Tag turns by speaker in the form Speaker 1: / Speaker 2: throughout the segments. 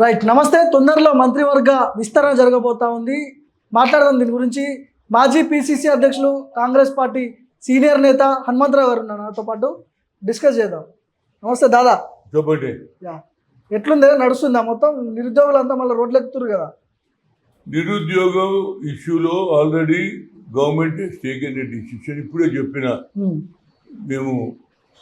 Speaker 1: Right. నమస్తే. తొందరలో మంత్రివర్గ విస్తరణ జరగబోతా ఉంది. మాట్లాడదాం దీని గురించి. మాజీ పిసిసి అధ్యక్షులు, కాంగ్రెస్ పార్టీ సీనియర్ నేత హనుమంతరావు గారు ఉన్నారు నాతో పాటు. డిస్కస్ చేద్దాం. నమస్తే దాదా.
Speaker 2: చెప్పండి.
Speaker 1: ఎట్లుందే, నడుస్తుందా మొత్తం? నిరుద్యోగులంతా మళ్ళీ రోడ్లు ఎక్కుతున్నారు కదా.
Speaker 2: నిరుద్యోగం ఇష్యూలో already government taken a decision. ఇప్పుడే చెప్పిన మేము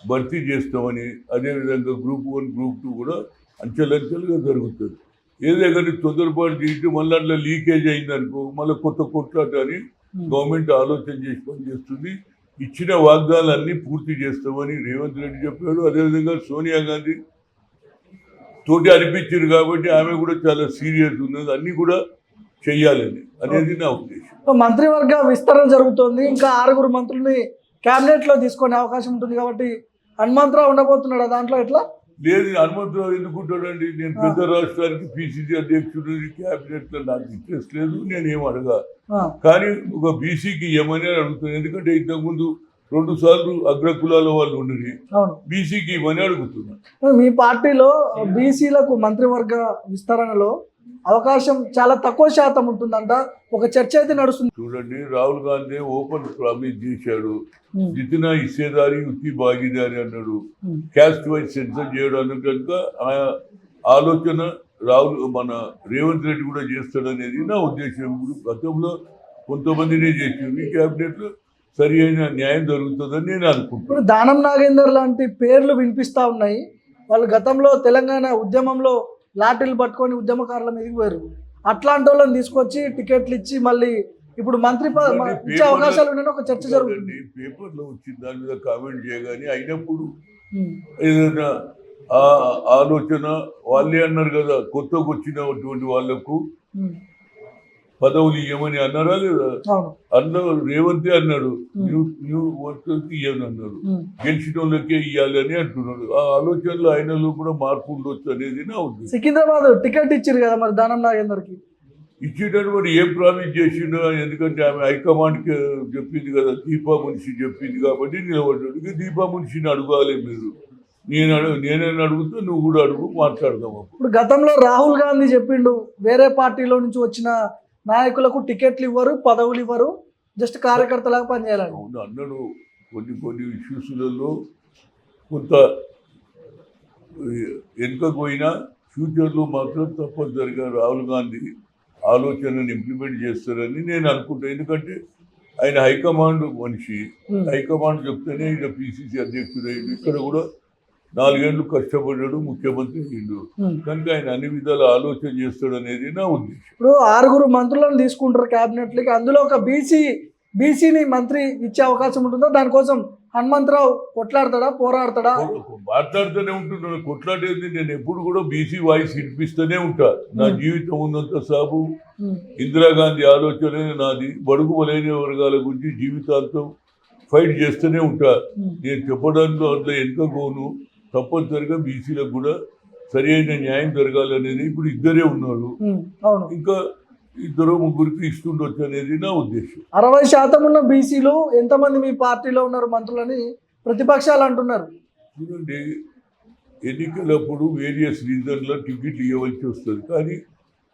Speaker 2: భర్తీ చేస్తామని. అదేవిధంగా గ్రూప్ 1 గ్రూప్ 2 కూడా అంచెలంచెలుగా జరుగుతుంది. ఏదే కానీ తొందరపాటు చేసి మళ్ళీ అట్లా లీకేజ్ అయిందనుకో మళ్ళీ కొత్త కొట్లాట అని గవర్నమెంట్ ఆలోచన చేసి పనిచేస్తుంది. ఇచ్చిన వాగ్దానాలన్నీ పూర్తి చేస్తామని రేవంత్ రెడ్డి చెప్పాడు. అదేవిధంగా సోనియా గాంధీ తోటి అనిపించారు కాబట్టి ఆమె కూడా చాలా సీరియస్ ఉన్నది. అన్నీ కూడా చెయ్యాలని అనేది నా ఉద్దేశం.
Speaker 1: మంత్రివర్గ విస్తరణ జరుగుతోంది. ఇంకా 6 మంత్రుల్ని క్యాబినెట్లో తీసుకునే అవకాశం ఉంటుంది కాబట్టి హనుమంతరావు ఉండబోతున్నాడు దాంట్లో. ఎట్లా
Speaker 2: లేదు, హనుమంతరావు ఎందుకుంటాడండి? నేను పెద్ద రాష్ట్రానికి పిసిసి అధ్యక్షుడు, క్యాబినెట్లో నాకు ఇంట్రెస్ట్ లేదు, నేనేం అడగా. కానీ ఒక బీసీకి ఇవ్వమని అడుగుతున్నాను. ఎందుకంటే ఇంతకుముందు 2 సార్లు అగ్రకులాల వాళ్ళు ఉండేది, బీసీకి ఇవ్వమని అడుగుతున్నాను.
Speaker 1: మీ పార్టీలో బీసీలకు మంత్రివర్గ విస్తరణలో అవకాశం చాలా తక్కువ శాతం ఉంటుందంట, ఒక చర్చ అయితే నడుస్తుంది.
Speaker 2: చూడండి, రాహుల్ గాంధీ ఓపెన్ ప్రామిస్ చేశాడు. జితినా హిస్సేదారి యుక్తి భాగీదారి అన్నాడు. క్యాస్ట్ వైజ్ సెన్సర్ చేయడం అన్న కనుక ఆ ఆలోచన మన రేవంత్ రెడ్డి కూడా చేస్తాడనేది నా ఉద్దేశం. గతంలో కొంతమందినే చేసింది, ఈ క్యాబినెట్లో సరి అయిన న్యాయం జరుగుతుందని నేను అనుకుంటున్నాను.
Speaker 1: దానం నాగేందర్ లాంటి పేర్లు వినిపిస్తా ఉన్నాయి. వాళ్ళు గతంలో తెలంగాణ ఉద్యమంలో లాఠీలు పట్టుకొని ఉద్యమకారుల మీదకి పోయారు. అట్లాంటి వాళ్ళని తీసుకొచ్చి టికెట్లు ఇచ్చి మళ్ళీ ఇప్పుడు మంత్రి ఇచ్చే అవకాశాలు ఉన్నాయని ఒక చర్చ జరుగుతుంది.
Speaker 2: పేపర్లో వచ్చింది, దాని మీద కామెంట్ చేయగానే అయినప్పుడు ఏదైనా ఆలోచన వాళ్ళే అన్నారు కదా, కొత్తగా వచ్చినటువంటి వాళ్లకు పదవులు ఇవ్వమని అన్నారా లేదా? అన్నారు. రేవంతే అన్నాడు న్యూ వర్కర్స్ ఇవ్వని అన్నారు. గెలిచిన వాళ్ళకే ఇవ్వాలి అని అంటున్నాడు. ఆ ఆలోచనలో ఆయనలో కూడా మార్పు ఉండొచ్చు అనేది నా ఉద్దేశం.
Speaker 1: సికింద్రాబాద్ టికెట్ ఇచ్చారు కదా మరి దానం నాగేందర్కి.
Speaker 2: ఇచ్చేటప్పుడు ఏం ప్రామిస్ చేసిండో, ఎందుకంటే ఆమె హైకమాండ్కి చెప్పింది కదా, దీపా మున్షి చెప్పింది కాబట్టి నిలబడ్డాడు. ఇక దీపా మున్షిని అడగాలి మీరు. నేనే అడుగుతా, నువ్వు కూడా అడుగు, మాట్లాడదాం.
Speaker 1: ఇప్పుడు గతంలో రాహుల్ గాంధీ చెప్పిండు, వేరే పార్టీలో నుంచి వచ్చిన నాయకులకు టికెట్లు ఇవ్వరు, పదవులు ఇవ్వరు, జస్ట్ కార్యకర్తలాగా పనిచేయాలని.
Speaker 2: అవును అన్నాడు. కొన్ని ఇష్యూస్లలో కొంత వెనుకకు పోయినా ఫ్యూచర్లో మాత్రం తప్పనిసరిగా రాహుల్ గాంధీ ఆలోచనను ఇంప్లిమెంట్ చేస్తారని నేను అనుకుంటాను. ఎందుకంటే ఆయన హైకమాండ్ మనిషి, హైకమాండ్ చెప్తేనే ఈయన పిసిసి అధ్యక్షుడు అయ్యిండు. ఇక్కడ కూడా 4 ఏళ్ళు కష్టపడ్డాడు, ముఖ్యమంత్రి అయ్యిండు. కనుక ఆయన అన్ని విధాలు ఆలోచన చేస్తాడు అనేది నా ఉద్దేశం.
Speaker 1: ఇప్పుడు 6 మంత్రులను తీసుకుంటారు క్యాబినెట్లకి, అందులో ఒక బీసీని మంత్రి ఇచ్చే అవకాశం ఉంటుందో? దానికోసం హనుమంతరావు కొట్లాడతాడా, పోరాడతాడా?
Speaker 2: మాట్లాడుతూనే ఉంటున్నాను. కొట్లాడేది నేను ఎప్పుడు కూడా బీసీ వాయిస్ వినిపిస్తూనే ఉంటా. నా జీవితం ఉన్నంత సాగు ఇందిరాగాంధీ ఆలోచనే నాది. బడుగు బలైన వర్గాల గురించి జీవితాంతం ఫైట్ చేస్తూనే ఉంటా. నేను చెప్పడంలో అందులో వెనుకపోను. తప్పనిసరిగా బీసీలకు కూడా సరి అయిన న్యాయం జరగాలనేది. ఇప్పుడు ఇద్దరే ఉన్నారు, ఇంకా 2-3కి ఇస్తుండొచ్చు అనేది నా ఉద్దేశం.
Speaker 1: 60% ఉన్న బీసీలు ఎంతమంది మీ పార్టీలో ఉన్నారు మంత్రులని ప్రతిపక్షాలు అంటున్నారు.
Speaker 2: చూడండి, ఎన్నికలప్పుడు వేరియస్ రీజన్లో టికెట్లు ఇవ్వవలసి వస్తుంది, కానీ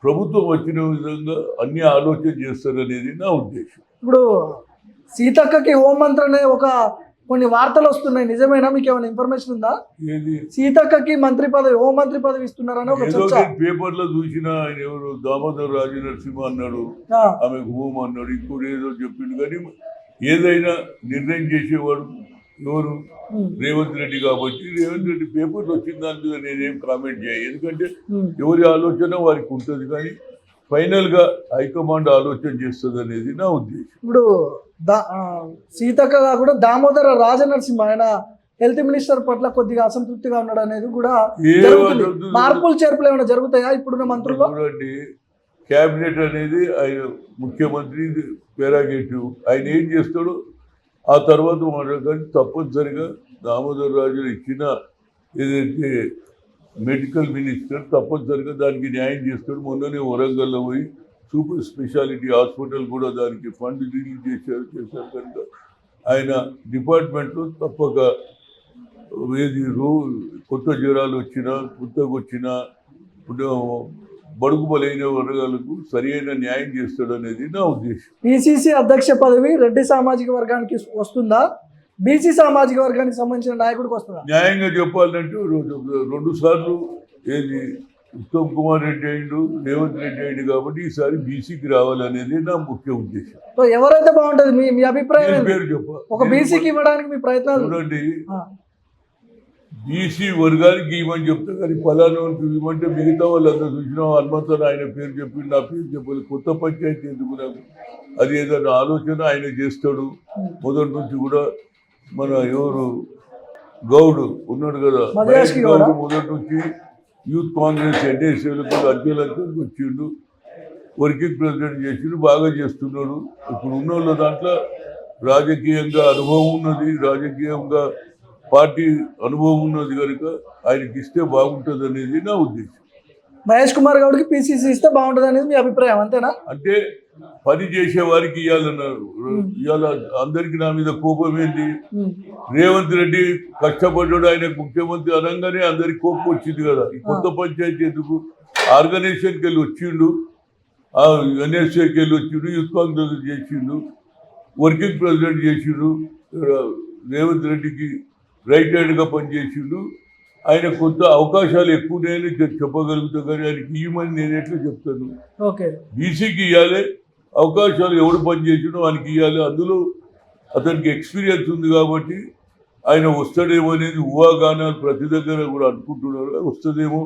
Speaker 2: ప్రభుత్వం వచ్చిన విధంగా అన్ని ఆలోచన చేస్తారనేది నా ఉద్దేశం.
Speaker 1: ఇప్పుడు సీతక్కకి హోంమంత్రి అనే కొన్ని వార్తలు వస్తున్నాయి, నిజమేనా? మీకు ఏమైనా ఇన్ఫర్మేషన్ ఉందా? సీతక్కకి హోంమంత్రి పదవి ఇస్తున్నారని ఒక చర్చ
Speaker 2: పేపర్లో చూసిన. ఆయన ఎవరు, దామోదర్ రాజు నరసింహ అన్నాడు, ఆమెకు హోం అన్నాడు, ఇంకోటి ఏదో చెప్పిండు. కానీ ఏదైనా నిర్ణయం చేసేవాడు ఎవరు? రేవంత్ రెడ్డి. కాబట్టి రేవంత్ రెడ్డి పేపర్లో వచ్చిన దాని మీద నేనేం కామెంట్ చేయను. ఎందుకంటే ఎవరి ఆలోచన వారికి ఉంటుంది, కానీ ఫైనల్గా హైకమాండ్ ఆలోచన చేస్తుంది అనేది నా ఉద్దేశం.
Speaker 1: ఇప్పుడు సీతక్క కూడా దామోదర రాజనరసింహ ఆయన హెల్త్ మినిస్టర్ పట్ల కొద్దిగా అసంతృప్తిగా ఉన్నాడు అనేది కూడా మార్పులు చేర్పులు ఏమైనా జరుగుతాయా ఇప్పుడున్న మంత్రుల్లో?
Speaker 2: చూడండి, క్యాబినెట్ అనేది ఆయన ముఖ్యమంత్రి ప్రెరగేటివ్. ఆయన ఏం చేస్తాడో ఆ తర్వాత మాట్లాడగానే తప్పనిసరిగా దామోదర్ రాజు ఇచ్చిన ఏదైతే మెడికల్ మినిస్టర్ తప్పనిసరిగా దానికి న్యాయం చేస్తాడు. మొన్ననే వరంగల్లో పోయి సూపర్ స్పెషాలిటీ హాస్పిటల్ కూడా దానికి ఫండ్ రిలీజ్ చేశారు. కనుక ఆయన డిపార్ట్మెంట్లో తప్పక ఏది కొత్త జ్వరాలు వచ్చినా, కొత్తగా వచ్చినా బడుగు బలైన వర్గాలకు సరి అయిన న్యాయం చేస్తాడు అనేది నా ఉద్దేశం.
Speaker 1: పిసిసి అధ్యక్ష పదవి రెడ్డి సామాజిక వర్గానికి వస్తుందా, బీసీ సామాజిక వర్గానికి సంబంధించిన నాయకుడికి వస్తుందా?
Speaker 2: న్యాయంగా చెప్పాలంటే 2 సార్లు ఏది ఉత్తమ్ కుమార్ రెడ్డి అయిండు, రేవంత్ రెడ్డి అయిండు కాబట్టి ఈసారి బీసీకి రావాలనేది నా ముఖ్య ఉద్దేశం.
Speaker 1: సో ఎవరైతే బాగుంటుంది మీ అభిప్రాయం
Speaker 2: నేను
Speaker 1: ఏంది?
Speaker 2: పేరు చెప్ప
Speaker 1: ఒక బీసీకి ఇవ్వడానికి మీ ప్రయత్నాలు
Speaker 2: చూడండి,
Speaker 1: ఆ,
Speaker 2: బీసీ వర్గానికి ఇవ్వమని చెప్తా కానీ ఫలానానికి ఇవ్వమంటే మిగతా వాళ్ళందరూ చూసినా హనుమంతరావు ఆయన పేరు చెప్పి నా పేరు చెప్పాలి. కొత్త పంచాయతీ ఎందుకు నాకు? అది ఏదైనా ఆలోచన ఆయన చేస్తాడు. మొదటి నుంచి కూడా మన ఎవరు గౌడ్ ఉన్నాడు కదా,
Speaker 1: మధుయాష్కి
Speaker 2: మహేష్ గౌడ్
Speaker 1: గౌడ.
Speaker 2: మొదటి నుంచి యూత్ కాంగ్రెస్ ఎన్ఎస్ఏలకు అంచెలంచెలకు వచ్చిండు, వర్కింగ్ ప్రెసిడెంట్ చేసిండు, బాగా చేస్తున్నాడు. ఇప్పుడు ఉన్న వాళ్ళ దాంట్లో రాజకీయంగా అనుభవం ఉన్నది, రాజకీయంగా పార్టీ అనుభవం ఉన్నది కనుక ఆయనకి ఇస్తే బాగుంటుంది అనేది నా ఉద్దేశం.
Speaker 1: మహేష్ కుమార్ గౌడ్కి పిసిసి ఇస్తే బాగుంటుంది అనేది మీ అభిప్రాయం, అంతేనా?
Speaker 2: అంటే పని చేసే వారికి ఇవ్వాలన్నారు. ఇవాళ అందరికి నా మీద కోపం ఏంటి?
Speaker 1: ఉమ్,
Speaker 2: రేవంత్ రెడ్డి కష్టపడ్డాడు, ఆయన ముఖ్యమంత్రి అనగానే అందరికి కోపం వచ్చింది కదా. ఈ కొత్త పంచాయతీ ఎందుకు? ఆర్గనైజేషన్కి వెళ్ళి వచ్చిండు, ఎన్ఎస్ఏకి వెళ్ళి వచ్చిండు, యూత్ కాంగ్రెస్ చేసిండు, వర్కింగ్ ప్రెసిడెంట్ చేసిండు, రేవంత్ రెడ్డికి రైట్ హ్యాండ్గా పనిచేసిండు. ఆయన కొంత అవకాశాలు ఎక్కువనే చెప్పగలుగుతా కానీ ఆయనకి ఇవ్వమని నేను ఎట్లా చెప్తాను?
Speaker 1: ఓకే.
Speaker 2: బీసీకి ఇవ్వాలి అవకాశాలు, ఎవడు పనిచేసినో ఆయనకి ఇవ్వాలి. అందులో అతనికి ఎక్స్పీరియన్స్ ఉంది కాబట్టి ఆయన వస్తాడేమో అనేది ఊహాగానాలు ప్రతి దగ్గర కూడా అనుకుంటున్నారు. వస్తుందేమో,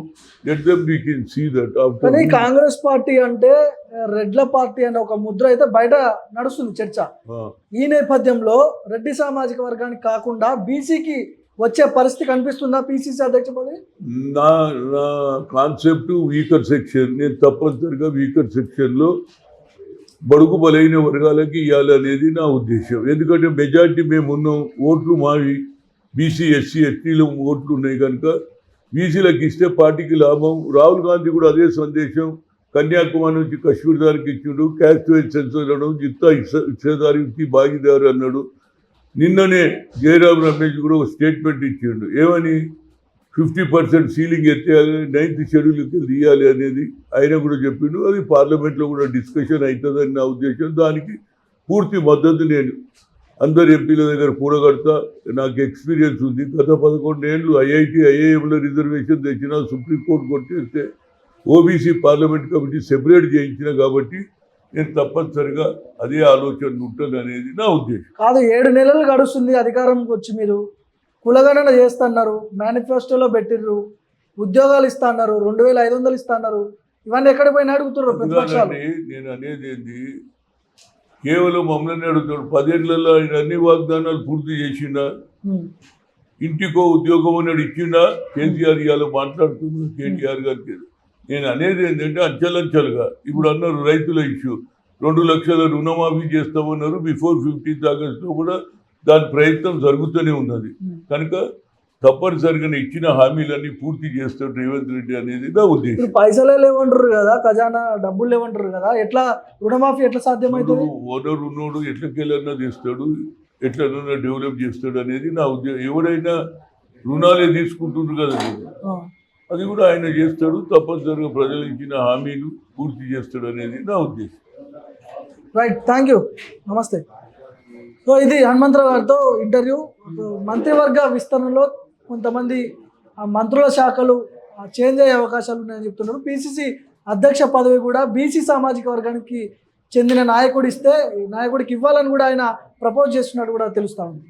Speaker 2: let them we can see that.
Speaker 1: కానీ కాంగ్రెస్ పార్టీ అంటే రెడ్ల పార్టీ అనే ఒక ముద్ర అయితే బయట నడుస్తుంది చర్చ. ఈ నేపథ్యంలో రెడ్డి సామాజిక వర్గానికి కాకుండా బీసీకి వచ్చే పరిస్థితి కనిపిస్తుందా పిసిసి అధ్యక్ష పదవి?
Speaker 2: నా నా కాన్సెప్ట్ వీకర్ సెక్షన్. నేను తప్పనిసరిగా వీకర్ సెక్షన్లో బడుగు బలైన వర్గాలకి ఇవ్వాలి అనేది నా ఉద్దేశం. ఎందుకంటే మెజార్టీ మేము ఉన్నాం, ఓట్లు మావి బీసీ ఎస్సీ ఎస్టీలు ఓట్లు ఉన్నాయి కనుక బీసీలకు ఇస్తే పార్టీకి లాభం. రాహుల్ గాంధీ కూడా అదే సందేశం కన్యాకుమారి నుంచి కశ్మీర్ దానికి ఇచ్చిండు. క్యాస్ట్ వైజ్ సెన్సర్ అనడం, జిత్తా ఇచ్చేదారికి భాగీదారు అన్నాడు. నిన్ననే జయరాం రమేష్ కూడా ఒక స్టేట్మెంట్ ఇచ్చిండు, ఏమని 50% సీలింగ్ ఎత్తేయాలి, 9th షెడ్యూల్కి వెళ్ళి ఇవ్వాలి అనేది ఆయన కూడా చెప్పిండు. అది పార్లమెంట్లో కూడా డిస్కషన్ అవుతుందని నా ఉద్దేశం. దానికి పూర్తి మద్దతు నేను అందరు ఎంపీల దగ్గర కూడగడతా. నాకు ఎక్స్పీరియన్స్ ఉంది. గత 11 ఏళ్ళు ఐఐటి ఐఐఎంలో రిజర్వేషన్ తెచ్చిన, సుప్రీంకోర్టు కొట్టేస్తే ఓబీసీ పార్లమెంట్ కమిటీ సెపరేట్ చేయించిన కాబట్టి నేను తప్పనిసరిగా అదే ఆలోచన ఉంటుంది అనేది నా ఉద్దేశం.
Speaker 1: కాదు, 7 నెలలు గడుస్తుంది అధికారంకి వచ్చి, మీరు కులగణన చేస్తున్నారు, మేనిఫెస్టోలో పెట్టిర్రు, ఉద్యోగాలు ఇస్తా అన్నారు, 2500 ఇస్తా అన్నారు. ఇవన్నీ ఎక్కడ పోయినా అడుగుతున్నారు ప్రతిపక్షాలు.
Speaker 2: నేను అనేది ఏంది, కేవలం మమ్మల్ని అడుగుతాడు. 10 ఏళ్లలో ఆయన అన్ని వాగ్దానాలు పూర్తి చేసిండా? ఇంటికో ఉద్యోగం అనేది ఇచ్చిండా? కేసీఆర్ ఇవాళ మాట్లాడుతున్నారు కేటీఆర్ గారికి. నేను అనేది ఏంటంటే అంచెలంచెలుగా ఇప్పుడు అన్నారు రైతుల ఇష్యూ, 2 లక్షల రుణమాఫీ చేస్తామన్నారు. బిఫోర్ 15th ఆగస్టులో కూడా దాని ప్రయత్నం జరుగుతూనే ఉన్నది. కనుక తప్పనిసరిగా ఇచ్చిన హామీలన్నీ పూర్తి చేస్తాడు రేవంత్ రెడ్డి అనేది నా ఉద్దేశం.
Speaker 1: పైసలే లేవంటారు కదా, ఖజానా డబ్బులు లేవంటారు కదా, ఎట్లా రుణమాఫీ ఎట్లా సాధ్యమవుతుంది?
Speaker 2: ఓనర్ ఉన్నోడు ఎట్లకెళ్ళన్నా చేస్తాడు, ఎట్లన్నా డెవలప్ చేస్తాడు అనేది నా ఉద్దేశం. ఎవరైనా రుణాలే తీసుకుంటున్నారు కదా, అది కూడా ఆయన చేస్తాడు. తప్పనిసరిగా ప్రజలు ఇచ్చిన హామీలు పూర్తి చేస్తాడు అనేది నా ఉద్దేశం.
Speaker 1: రైట్, థ్యాంక్ యూ, నమస్తే. సో ఇది హనుమంతరావు గారితో ఇంటర్వ్యూ. మంత్రివర్గ విస్తరణలో కొంతమంది మంత్రుల శాఖలు చేంజ్ అయ్యే అవకాశాలు ఉన్నాయని చెప్తున్నారు. పిసిసి అధ్యక్ష పదవి కూడా బీసీ సామాజిక వర్గానికి చెందిన నాయకుడికి ఇవ్వాలని కూడా ఆయన ప్రపోజ్ చేస్తున్నట్టు కూడా తెలుస్తూ ఉంది.